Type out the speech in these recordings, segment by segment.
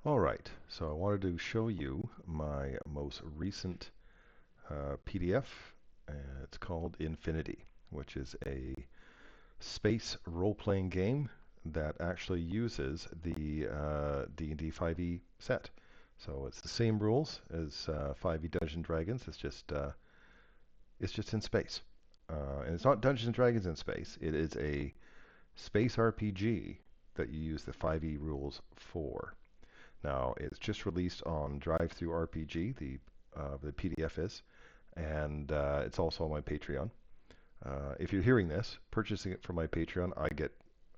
All right, so I wanted to show you my most recent PDF. It's called Infinity, which is a space role-playing game that actually uses the D&D 5e set. So it's the same rules as 5e Dungeons and Dragons. It's just in space, and it's not Dungeons and Dragons in space. It is a space RPG that you use the 5e rules for. Now, it's just released on Drive-Through RPG, the PDF is, and it's also on my Patreon. If you're hearing this, purchasing it from my Patreon, I get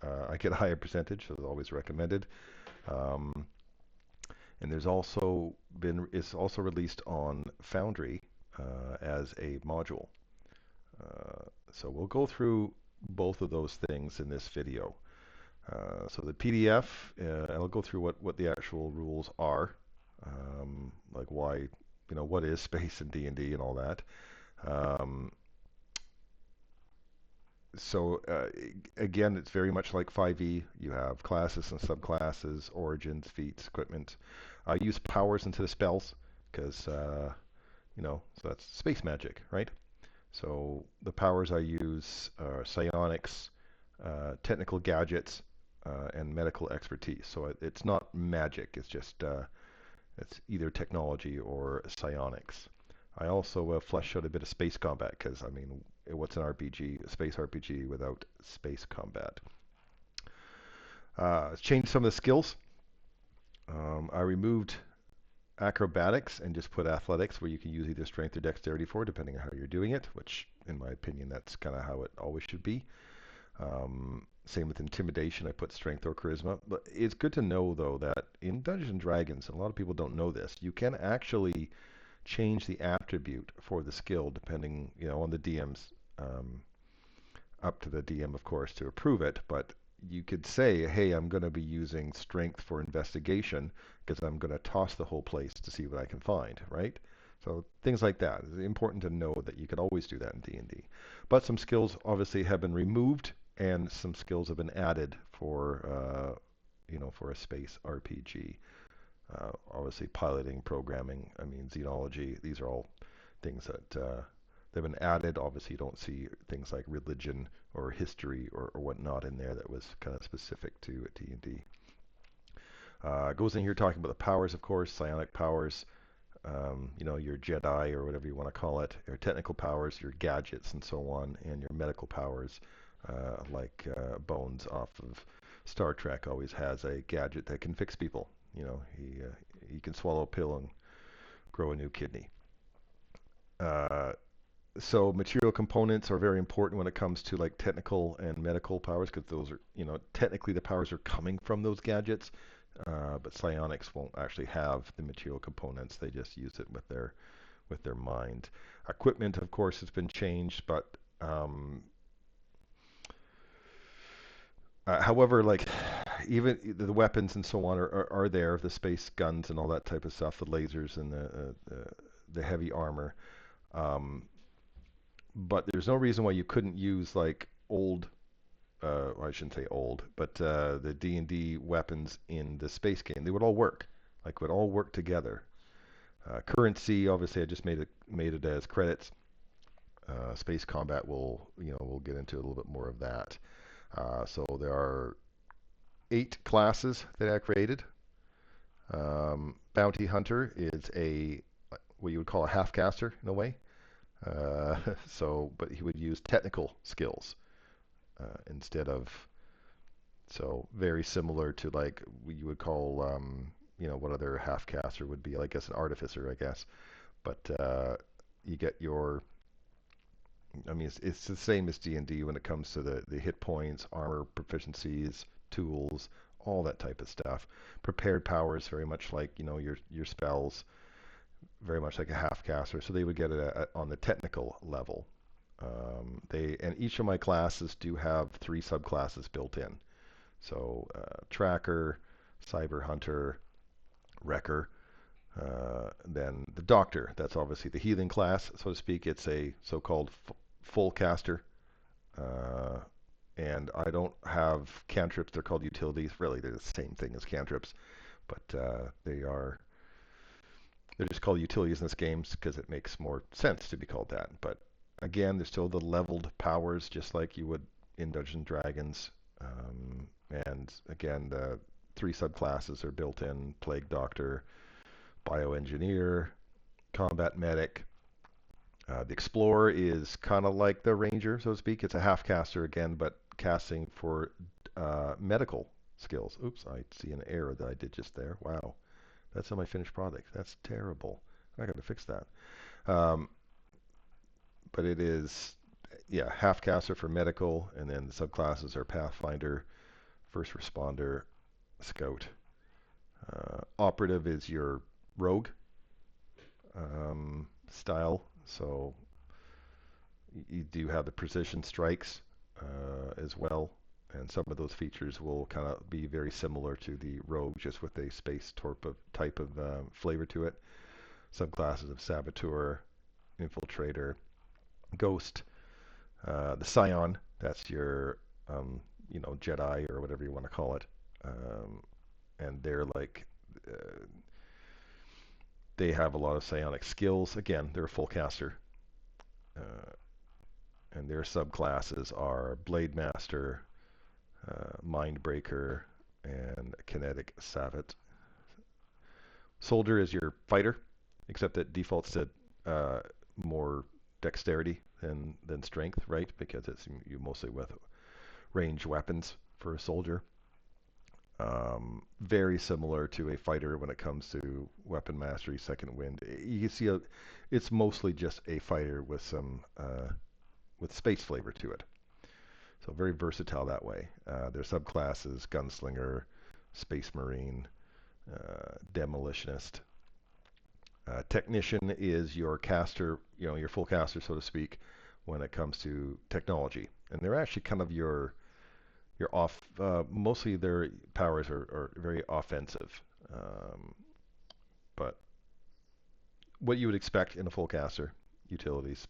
a higher percentage, so it's always recommended. Um, and it's also released on Foundry as a module. So we'll go through both of those things in this video. So the PDF, I'll go through what the actual rules are, like why, what is space in D&D and all that. Um, so again, it's very much like 5e. You have classes and subclasses, origins, feats, equipment. I use powers into the spells because, so that's space magic, right? So the powers I use are psionics, technical gadgets, and medical expertise. So it's not magic. It's just it's either technology or psionics. I also flesh out a bit of space combat because I mean, what's an RPG, a space RPG without space combat? Changed some of the skills. I removed acrobatics and just put athletics, where you can use either strength or dexterity for, depending on how you're doing it. Which, in my opinion, that's kind of how it always should be. Same with intimidation, I put strength or charisma. But it's good to know, though, that in Dungeons and Dragons, and a lot of people don't know this, you can actually change the attribute for the skill depending, on the DM's, up to the DM, of course, to approve it. But you could say, hey, I'm going to be using strength for investigation because I'm going to toss the whole place to see what I can find, right? So things like that. It's important to know that you could always do that in D&D. But some skills obviously have been removed, and some skills have been added for a space RPG. Obviously, piloting, programming, I mean, xenology. These are all things that they've been added. Obviously, you don't see things like religion or history or whatnot in there that was kind of specific to D&D. Goes in here talking about the powers, of course, psionic powers, your Jedi or whatever you want to call it, your technical powers, your gadgets, and so on, and your medical powers, like Bones off of Star Trek always has a gadget that can fix people. He can swallow a pill and grow a new kidney. So material components are very important when it comes to like technical and medical powers, because those are, technically the powers are coming from those gadgets, but psionics won't actually have the material components. They just use it with their mind. Equipment, of course, has been changed, but however, like even the weapons and so on are there, the space guns and all that type of stuff, the lasers and the heavy armor. Um, but there's no reason why you couldn't use like old, well, I shouldn't say old, but the D&D weapons in the space game. They would all work, like would all work together. Currency, obviously, I just made it as credits. Space combat we'll get into a little bit more of that. So there are 8 classes that I created. Bounty Hunter is what you would call a half caster in a way. But he would use technical skills instead of, so very similar to like what you would call, what other half caster would be, I guess an artificer, I guess. But you get your, I mean, it's the same as D&D when it comes to the hit points, armor proficiencies, tools, all that type of stuff. Prepared powers, very much like, your spells, very much like a half caster. So they would get it on the technical level. And each of my classes do have 3 subclasses built in. So Tracker, Cyber Hunter, Wrecker, then the Doctor. That's obviously the healing class, so to speak. It's a so-called full caster. And I don't have cantrips. They're called utilities. Really, they're the same thing as cantrips. but they're just called utilities in this game because it makes more sense to be called that. But again, there's still the leveled powers, just like you would in Dungeons and Dragons. And again, the 3 subclasses are built in: Plague Doctor, Bioengineer, Combat Medic. The Explorer is kind of like the Ranger, so to speak. It's a half caster again, but casting for medical skills. Oops, I see an error that I did just there. Wow. That's on my finished product. That's terrible. I got to fix that. Um, but it is, yeah, half caster for medical, and then the subclasses are Pathfinder, First Responder, Scout. Operative is your rogue style, so you do have the precision strikes as well, and some of those features will kind of be very similar to the rogue, just with a space type of flavor to it. Subclasses of Saboteur, Infiltrator, Ghost, the Scion, that's your Jedi or whatever you want to call it, and they're like they have a lot of psionic skills. Again, they're a full caster. And their subclasses are Blade Master, Mindbreaker, and Kinetic Savant. Soldier is your fighter, except that defaults to more dexterity than strength, right? Because it's you mostly with range weapons for a soldier. Very similar to a fighter when it comes to weapon mastery, second wind. You can see it's mostly just a fighter with some with space flavor to it. So very versatile that way. Their subclasses: Gunslinger, Space Marine, Demolitionist. Technician is your caster, your full caster, so to speak, when it comes to technology. And they're actually kind of your off. Mostly their powers are very offensive, but what you would expect in a full caster: utilities,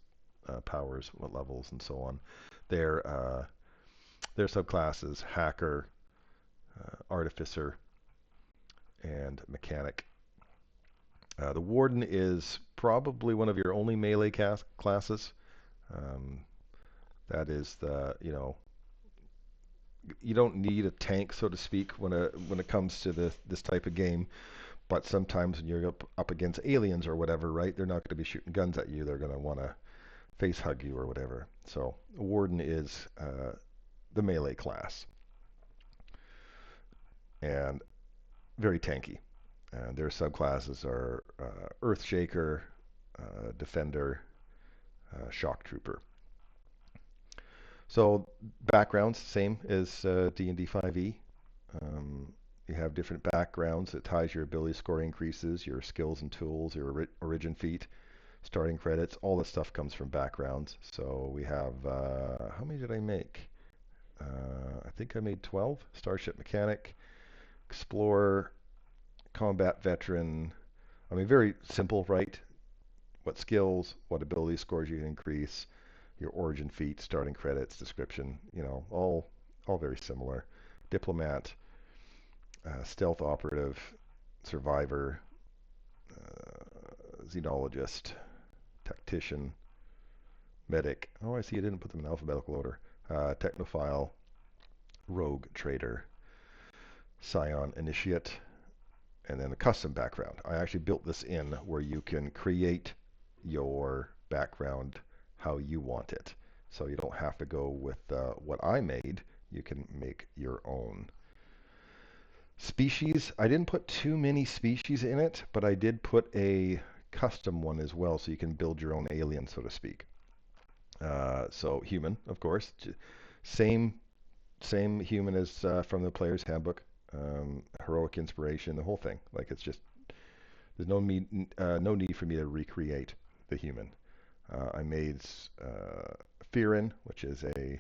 powers, what levels, and so on. Their subclasses: Hacker, Artificer, and Mechanic. The Warden is probably one of your only melee classes. That is you don't need a tank, so to speak, when it comes to this type of game. But sometimes when you're up against aliens or whatever, right? They're not going to be shooting guns at you. They're going to want to face hug you or whatever. So Warden is the melee class, and very tanky. And their subclasses are Earthshaker, Defender, Shock Trooper. So backgrounds, same as D&D 5e. You have different backgrounds. It ties your ability score increases, your skills and tools, your origin feat, starting credits. All this stuff comes from backgrounds. So we have, how many did I make? I think I made 12. Starship Mechanic, Explorer, Combat Veteran. I mean, very simple, right? What skills, what ability scores you can increase, your origin feat, starting credits, description, all very similar. Diplomat, Stealth Operative, Survivor, Xenologist, Tactician, Medic. Oh, I see you didn't put them in alphabetical order. Technophile, Rogue, Trader, Scion, Initiate, and then a custom background. I actually built this in where you can create your background how you want it. So you don't have to go with what I made. You can make your own. Species, I didn't put too many species in it, but I did put a custom one as well, so you can build your own alien, so to speak. So human, of course, same human as from the player's handbook. Heroic inspiration, the whole thing. Like, it's just there's no need for me to recreate the human. I made Fearin, which is a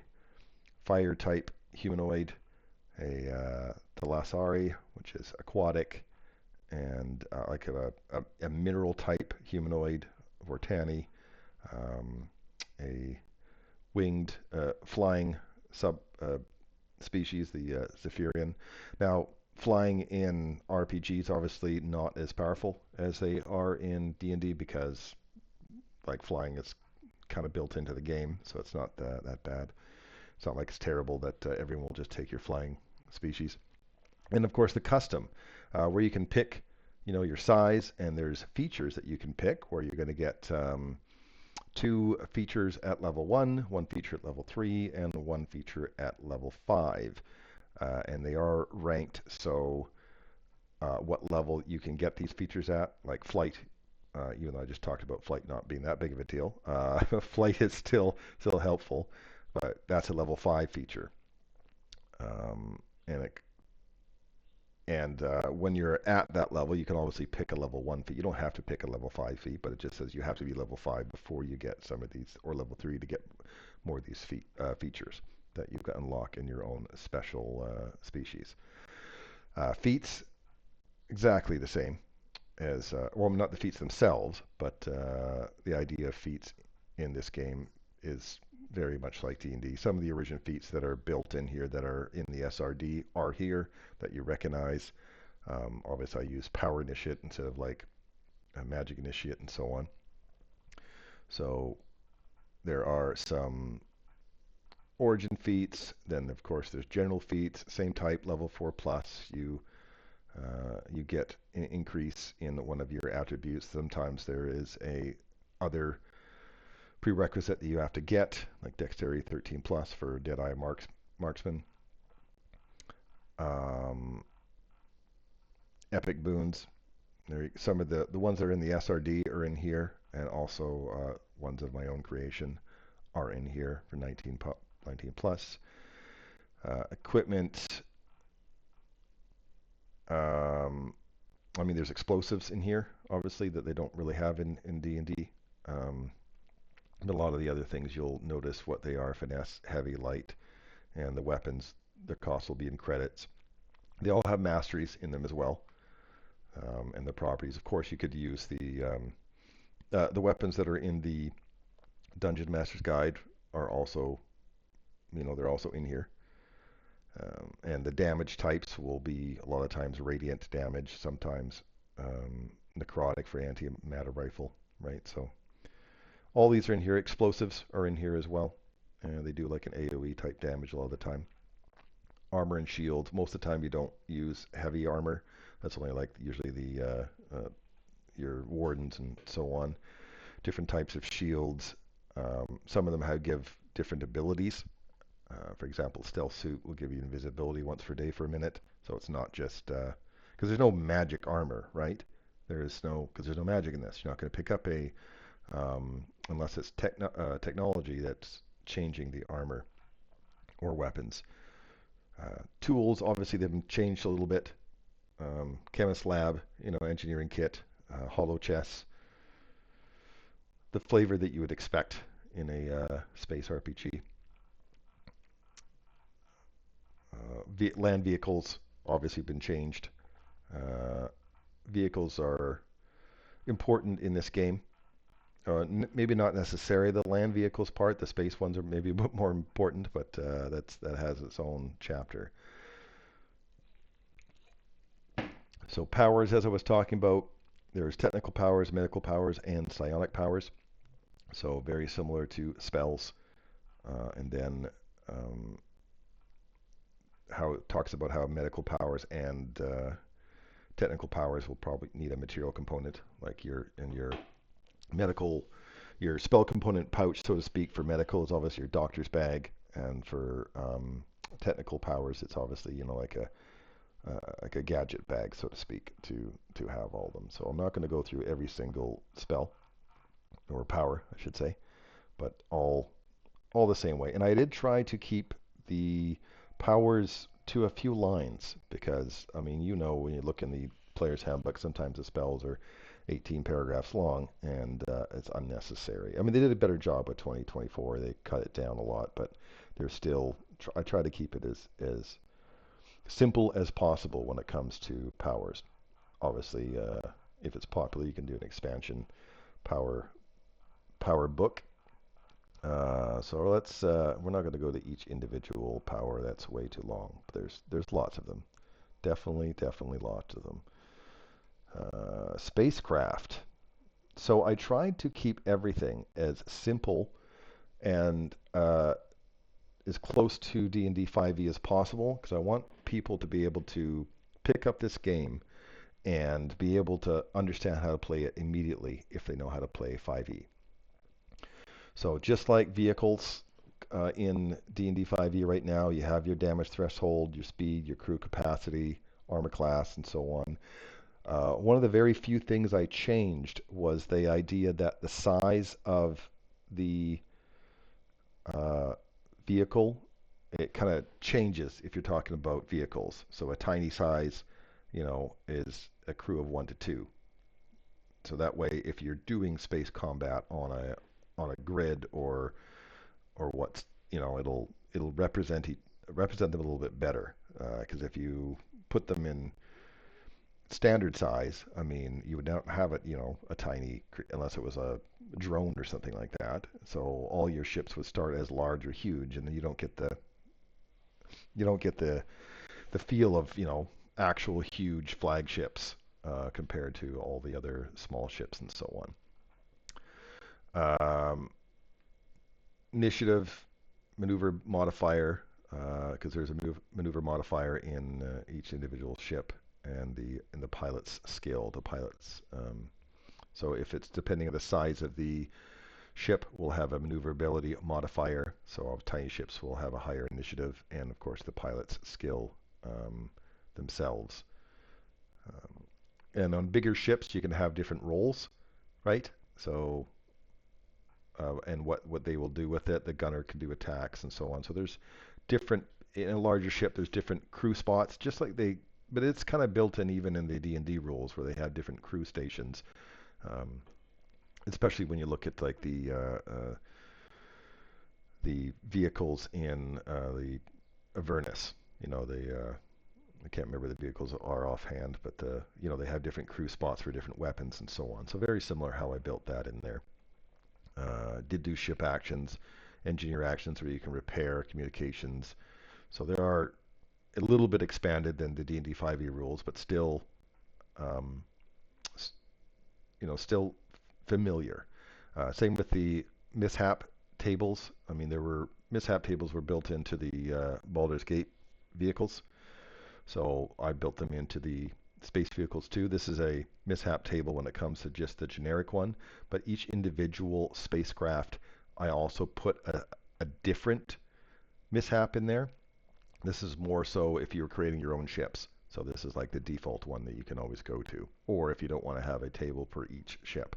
fire type humanoid, a Thalassari, which is aquatic, and like a mineral type humanoid, Vortani, a winged flying sub species, the Zephyrian. Now, flying in RPGs obviously not as powerful as they are in D&D because like flying is kind of built into the game, so it's not that bad. It's not like it's terrible that everyone will just take your flying species. And of course the custom, where you can pick, your size, and there's features that you can pick where you're going to get 2 features at level 1, 1 feature at level 3, and 1 feature at level 5. And they are ranked, so what level you can get these features at, like flight, even though I just talked about flight not being that big of a deal, flight is still helpful, but that's a level 5 feature. And when you're at that level, you can obviously pick a level 1 feat. You don't have to pick a level 5 feat, but it just says you have to be level 5 before you get some of these, or level 3 to get more of these features that you can unlock in your own special species. Feats, exactly the same as, well, not the feats themselves, but the idea of feats in this game is very much like D&D. Some of the original feats that are built in here that are in the SRD are here that you recognize. Obviously, I use Power Initiate instead of like Magic Initiate and so on. So there are some origin feats. Then, of course, there's general feats, same type, level 4 plus. You get an increase in one of your attributes. Sometimes there is a other prerequisite that you have to get, like Dexterity 13 plus for Deadeye Marksman. Epic boons. Some of the ones that are in the SRD are in here, and also ones of my own creation are in here for 19 plus. Equipment. I mean, there's explosives in here, obviously, that they don't really have in D&D. But a lot of the other things, you'll notice what they are: finesse, heavy, light, and the weapons. The cost will be in credits. They all have masteries in them as well, and the properties. Of course, you could use the weapons that are in the Dungeon Master's Guide are also, they're also in here. And the damage types will be a lot of times radiant damage, sometimes necrotic for antimatter rifle, right? So all these are in here. Explosives are in here as well. They do like an AoE type damage a lot of the time. Armor and shield. Most of the time you don't use heavy armor. That's only like usually your wardens and so on. Different types of shields. Some of them give different abilities. For example, stealth suit will give you invisibility once per day for a minute. So it's not just because there's no magic armor, right? Because there's no magic in this. You're not going to pick up unless it's technology that's changing the armor or weapons. Tools, obviously, they've been changed a little bit. Chemist lab, engineering kit, hollow chests. The flavor that you would expect in a space RPG. Land vehicles obviously been changed. Vehicles are important in this game. Maybe not necessarily the land vehicles part. The space ones are maybe a bit more important, but that has its own chapter. So powers, as I was talking about, there's technical powers, medical powers, and psionic powers. So very similar to spells. And then how it talks about how medical powers and technical powers will probably need a material component, like your spell component pouch, so to speak, for medical is obviously your doctor's bag, and for technical powers, it's obviously like a gadget bag, so to speak, to have all of them. So I'm not going to go through every single spell or power, I should say, but all the same way. And I did try to keep the powers to a few lines because, when you look in the player's handbook, sometimes the spells are 18 paragraphs long, and it's unnecessary. They did a better job with 2024. They cut it down a lot, but they're still. I try to keep it as simple as possible when it comes to powers. Obviously, if it's popular, you can do an expansion power book. So we're not going to go to each individual power. That's way too long. There's lots of them. Definitely lots of them. Spacecraft. So I tried to keep everything as simple and as close to D&D 5e as possible because I want people to be able to pick up this game and be able to understand how to play it immediately if they know how to play 5e. So just like vehicles in D&D 5e right now, you have your damage threshold, your speed, your crew capacity, armor class, and so on. One of the very few things I changed was the idea that the size of the uh, vehicle, it kind of changes if you're talking about vehicles. So a tiny size, is a crew of 1 to 2. So that way, if you're doing space combat on a grid or what's it'll represent them a little bit better because if you put them in standard size, I mean, you would not have it, a tiny, unless it was a drone or something like that. So all your ships would start as large or huge, and then you don't get the feel of, actual huge flagships compared to all the other small ships and so on. Initiative, maneuver modifier, because there's a maneuver modifier in each individual ship, and the pilot's skill. So if it's depending on the size of the ship, we'll have a maneuverability modifier. So all tiny ships will have a higher initiative, and of course the pilot's skill themselves. And on bigger ships, you can have different roles, right? So and what they will do with it. The gunner can do attacks and so on. So there's different in a larger ship. There's different crew spots, just like but it's kind of built in even in the D&D rules where they have different crew stations. Um, Especially when you look at like the vehicles in the Avernus. I can't remember the vehicles are offhand, but they have different crew spots for different weapons and so on. So very similar how I built that in there. Did do ship actions, engineer actions where you can repair communications. So there are a little bit expanded than the D&D 5e rules, but still, um, still familiar. Same with the mishap tables. I mean, mishap tables were built into the Baldur's Gate vehicles, so I built them into the space vehicles too. This is a mishap table when it comes to just the generic one, but each individual spacecraft, I also put a different mishap in there. This is more so if you're creating your own ships. So this is like the default one that you can always go to, or if you don't want to have a table for each ship.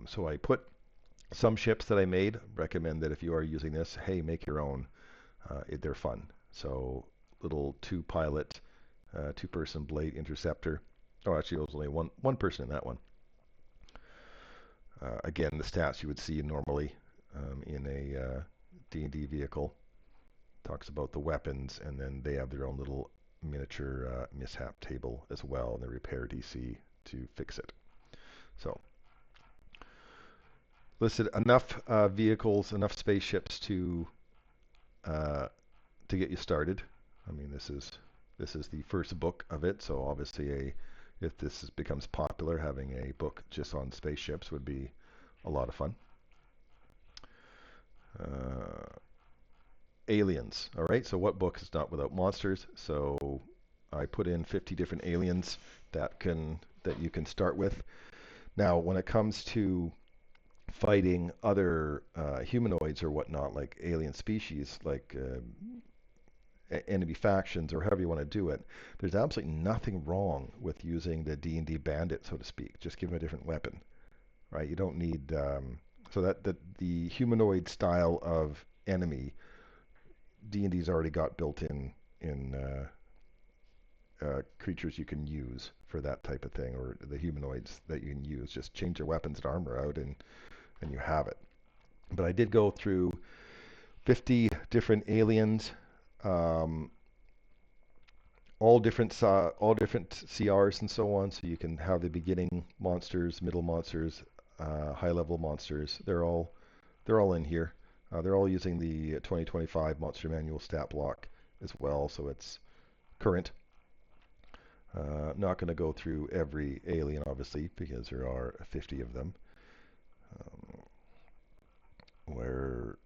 So I put some ships that I made. Recommend that if you are using this, hey, make your own. They're fun. So little two-person blade interceptor. Oh, actually, there was only one person in that one. Again, the stats you would see normally in a D&D vehicle. Talks about the weapons, and then they have their own little miniature mishap table as well, and the repair DC to fix it. So listed enough vehicles, enough spaceships to get you started. I mean, this is the first book of it, so obviously if this becomes popular, having a book just on spaceships would be a lot of fun. Aliens. All right, so what book is not without monsters? So I put in 50 different aliens that you can start with. Now, when it comes to fighting other humanoids or whatnot, like alien species, like enemy factions, or however you want to do it, there's absolutely nothing wrong with using the D&D bandit, so to speak. Just give them a different weapon, right? You don't need so that the humanoid style of enemy D&D's already got built in creatures you can use for that type of thing, or the humanoids that you can use. Just change your weapons and armor out, and you have it. But I did go through 50 different aliens, all different CRs and so on. So you can have the beginning monsters, middle monsters, high level monsters. They're all in here. They're all using the 2025 Monster Manual stat block as well, so it's current. Not going to go through every alien, obviously, because there are 50 of them. Um, where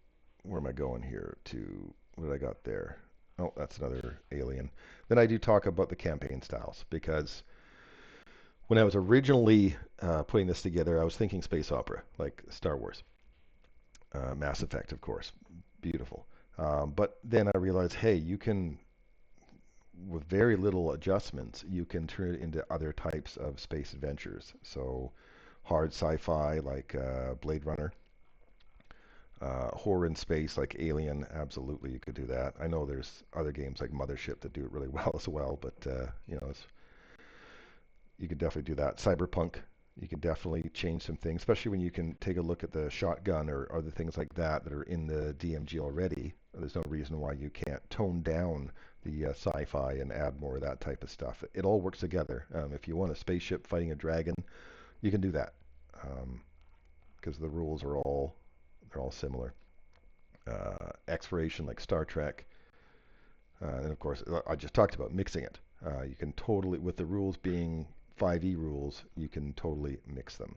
am I going here to? What I got there? Oh, that's another alien. Then I do talk about the campaign styles because when I was originally putting this together, I was thinking space opera, like Star Wars, Mass Effect, of course, beautiful. But then I realized, hey, you can, with very little adjustments, you can turn it into other types of space adventures. So hard sci-fi like Blade Runner, horror in space like Alien, absolutely you could do that. I know there's other games like Mothership that do it really well as well, but you could definitely do that. Cyberpunk, you can definitely change some things, especially when you can take a look at the shotgun or other things like that that are in the DMG already. There's no reason why you can't tone down the sci-fi and add more of that type of stuff. It all works together. If you want a spaceship fighting a dragon, you can do that because the rules are all similar. Exploration like Star Trek, and of course I just talked about mixing it. You can totally, with the rules being 5e rules, you can totally mix them.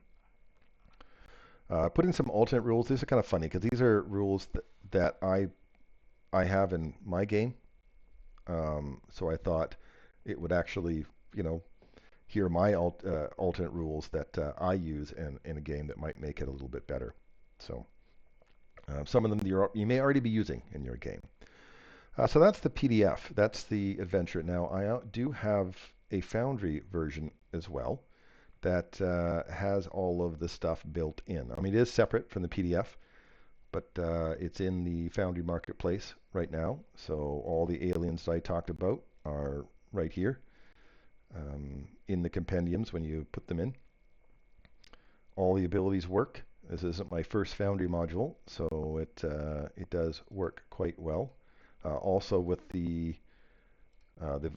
Putting some alternate rules. These are kind of funny because these are rules that I have in my game. So I thought it would actually, hear my alternate rules that I use in a game that might make it a little bit better. So some of them you may already be using in your game. So that's the PDF. That's the adventure. Now I do have a Foundry version as well that has all of the stuff built in. I mean, it is separate from the PDF, but it's in the Foundry Marketplace right now. So all the aliens I talked about are right here in the compendiums when you put them in. All the abilities work. This isn't my first Foundry module, so it does work quite well. Also with the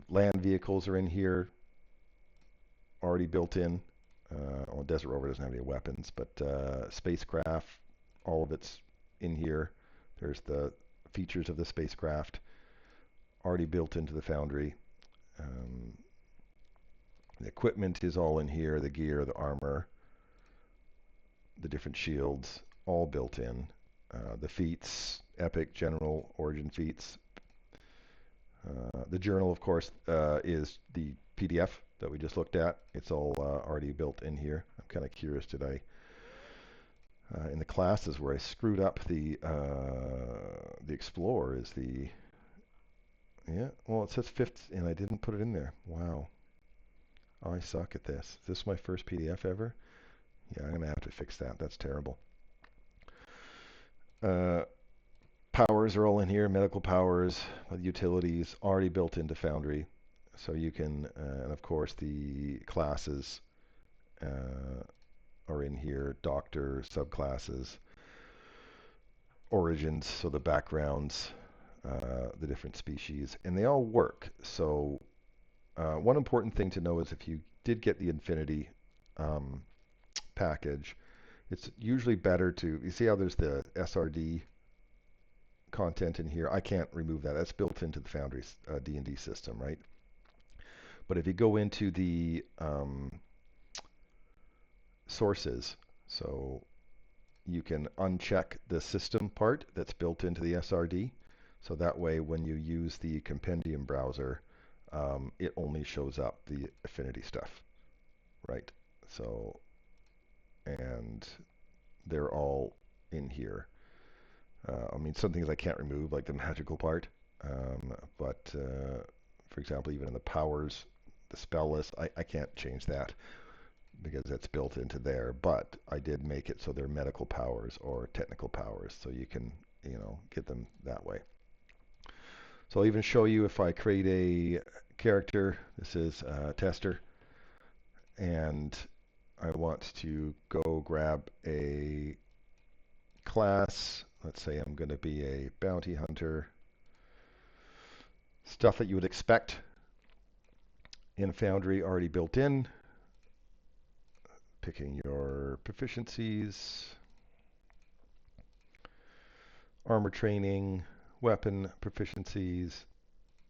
land vehicles are in here, already built in. Well, Desert Rover doesn't have any weapons, but spacecraft, all of it's in here. There's the features of the spacecraft already built into the Foundry. The equipment is all in here, the gear, the armor, the different shields, all built in. The feats, epic, general, origin feats. The journal, of course, is the PDF that we just looked at. It's all already built in here. I'm kind of curious, did I, in the classes where I screwed up the Explorer is the, yeah, well, it says fifth, and I didn't put it in there. Wow. I suck at this. Is this my first PDF ever? Yeah, I'm going to have to fix that. That's terrible. Powers are all in here, medical powers, utilities, already built into Foundry. So you can, and of course the classes are in here, doctor, subclasses, origins, so the backgrounds, the different species, and they all work. So one important thing to know is if you did get the Infinity package, it's usually better to, you see how there's the SRD content in here? I can't remove that. That's built into the Foundry D&D system, right? But if you go into the sources, so you can uncheck the system part that's built into the SRD. So that way when you use the compendium browser, it only shows up the affinity stuff, right? So, and they're all in here. I mean, some things I can't remove, like the magical part. But for example, even in the powers, the spell list, I can't change that because that's built into there. But I did make it so they're medical powers or technical powers, so you can, get them that way. So I'll even show you if I create a character. This is tester, and I want to go grab a class. Let's say I'm going to be a bounty hunter. Stuff that you would expect in Foundry already built in. Picking your proficiencies, armor training, weapon proficiencies,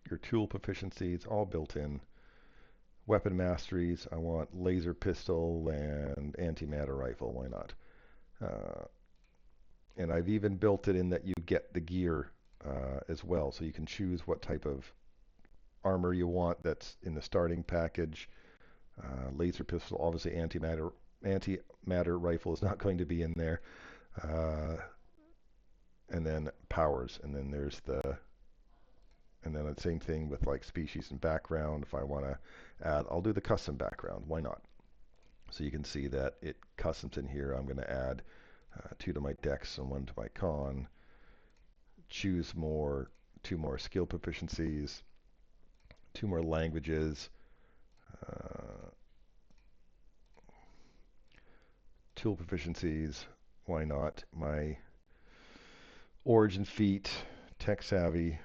your tool proficiencies, all built in. Weapon masteries, I want laser pistol and antimatter rifle. Why not? Uh, and I've even built it in that you get the gear as well, so you can choose what type of armor you want. That's in the starting package. Laser pistol, obviously antimatter rifle is not going to be in there. Uh, and then powers, and then there's and then the same thing with like species and background. If I want to add, I'll do the custom background. Why not? So you can see that it customs in here. I'm going to add 2 to my dex and 1 to my con. Choose 2 more skill proficiencies, 2 more languages, uh, tool proficiencies. Why not? My origin feat, tech savvy,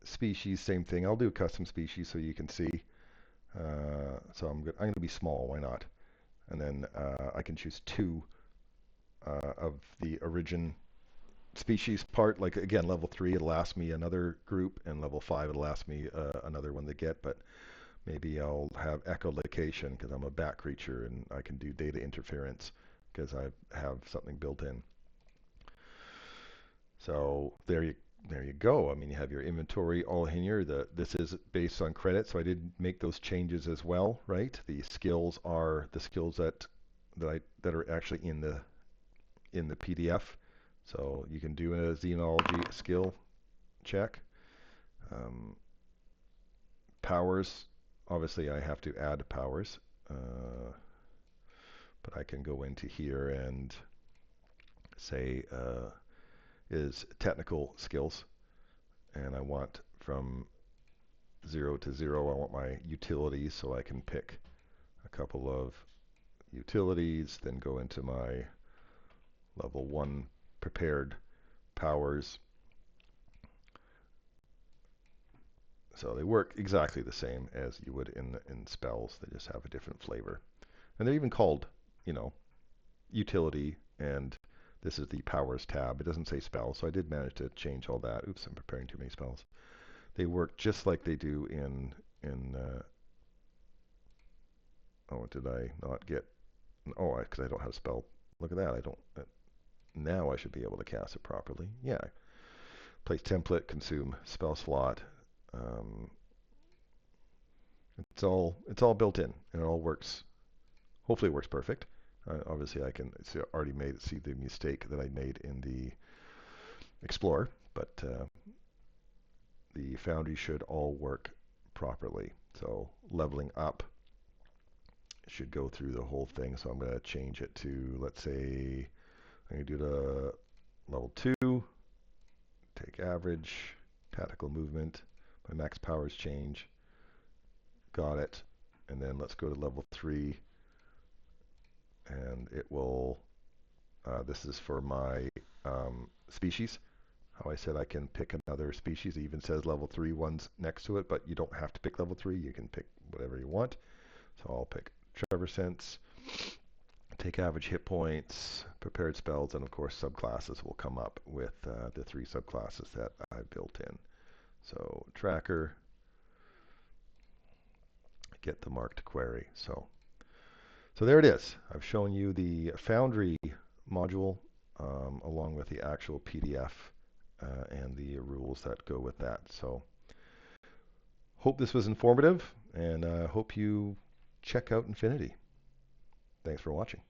species, same thing. I'll do custom species so you can see. So I'm going to be small. Why not? And then I can choose 2 of the origin species part. Like again, level 3, it'll ask me another group, and level 5, it'll ask me another one to get. But maybe I'll have echolocation because I'm a bat creature, and I can do data interference because I have something built in. So there you go. I mean, you have your inventory all in here. This is based on credit, so I did make those changes as well, right? The skills are the skills that are actually in the PDF. So you can do a xenology skill check. Powers, obviously I have to add powers, but I can go into here and say is technical skills, and I want from 0 to 0, I want my utilities, so I can pick a couple of utilities, then go into my level 1 prepared powers. So they work exactly the same as you would in spells. They just have a different flavor. And they're even called, utility, and this is the powers tab. It doesn't say spells, so I did manage to change all that. Oops, I'm preparing too many spells. They work just like they do in oh, did I not get, oh, because I don't have spell. Look at that, I don't, now I should be able to cast it properly. Yeah, place template, consume spell slot. It's all built in, and it all works. Hopefully, it works perfect. Obviously, I can already see the mistake that I made in the Explorer, but the Foundry should all work properly. So leveling up should go through the whole thing. So I'm going to change it to, let's say, I'm going to do the level 2, take average, tactical movement, my max powers change, got it, and then let's go to level 3, and it will, this is for my species. How I said I can pick another species. It even says level 3 ones next to it, but you don't have to pick level 3. You can pick whatever you want. So I'll pick Trevor Sense, take average hit points, prepared spells, and of course subclasses will come up with the 3 subclasses that I built in. So tracker, get the marked query. So there it is. I've shown you the Foundry module along with the actual PDF and the rules that go with that. So hope this was informative, and hope you check out Infinity. Thanks for watching.